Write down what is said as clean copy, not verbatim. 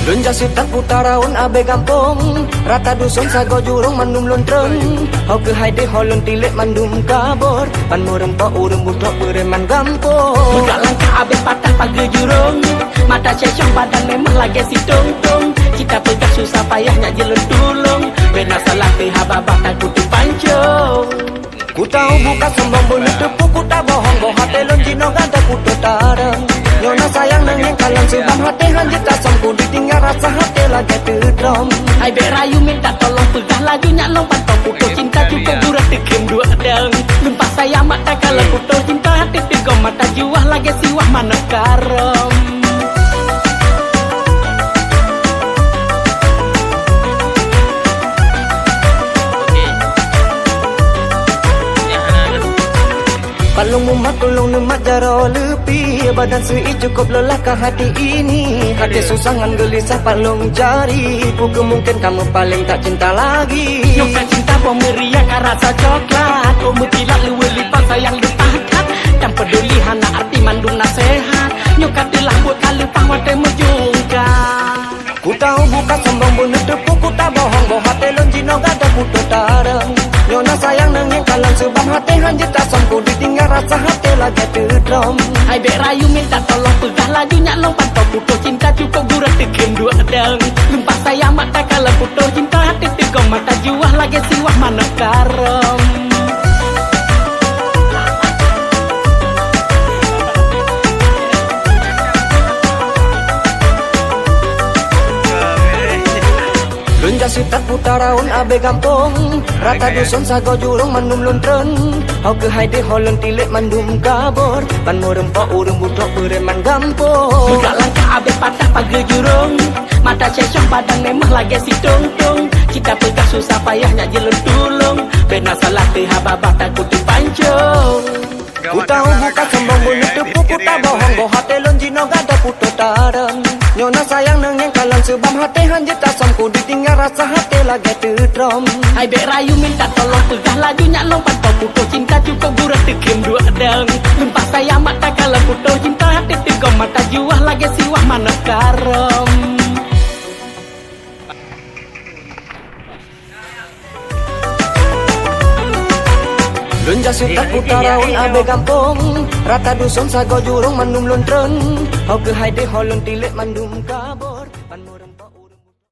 Lun jasi tak putaraun abe gampong rata dusun sago jurung mandum lontreng hau ke haide holon tilik mandum kabor pan murem pa urem budak bereman gampong budak langkah abe patah pagi jurung mata cecong badan memang lagi si tong-tong kita pegang susah payahnya jelun tulung bena salah ke hababah tak kutu pancong ku tahu bukan sombong bunuh tepu ku tak bohong boh hati lon jino gada ku tarang nyona sayang nengeng kalian subang hati hanjit asam ku ditinggal rasa hati lagi terdom ai berayu minta tolong pegang lajunya lompat kau putus cinta cukup burat tekem dua deng lumpah sayang mata kalau putus cinta hati tegom mata juah lagi siwah mana karam palung mumat tulung nemat jaro lepi badan sui cukup lelah ke hati ini hati susangan gelisah palung jari ku kemungkin kamu paling tak cinta lagi nyuka cinta bom meriah ke rasa coklat kau mutilat luwe lipat sayang lupakan dan peduli hana arti mandung nasihat nyuka telah buat kalupah wate mejungka ku tahu bukan sombong bunuh tepu ku tak bohong boh hati lon jino gada ku tarang nyona sayang nengeng kalan subang hati hanjit asam ku ditinggal rasa hati lagi terdom ai berayu minta tolong pegang lajunya lompat kau putus cinta cukup burat tekem dua deng lumpah sayang mata kalau putus cinta hati tegom mata juah lagi siwah mana karam lun jasi tak putaraun abe gampong rata dusun sago jurung mandum lontreng hau ke haide holon tilik mandum kabor pan murem pa urem budak bereman gampong budak langkah abe patah pagi jurung mata cecong badan memang lagi si tong-tong kita pegang susah payahnya jelun tulung bena salah ke hababah tak kutu pancong ku tahu bukan sombong bunuh tepu ku tak bohong boh hati lon jino gada ku tarang nyona sayang nengeng kalan sebam hati hanjit asam ku ditinggal rasa hati lagi terdom ai berayu minta tolong pegang lajunya lompat kau putus cinta cukup burat tekem dua deng lumpah sayang mata kalau putus cinta hati tegom mata juah lagi siwah mana karam lun jasi tak putaraun abe gampong rata dusun sago jurung mandum lontreng hau ke haide holon tilik mandum kabor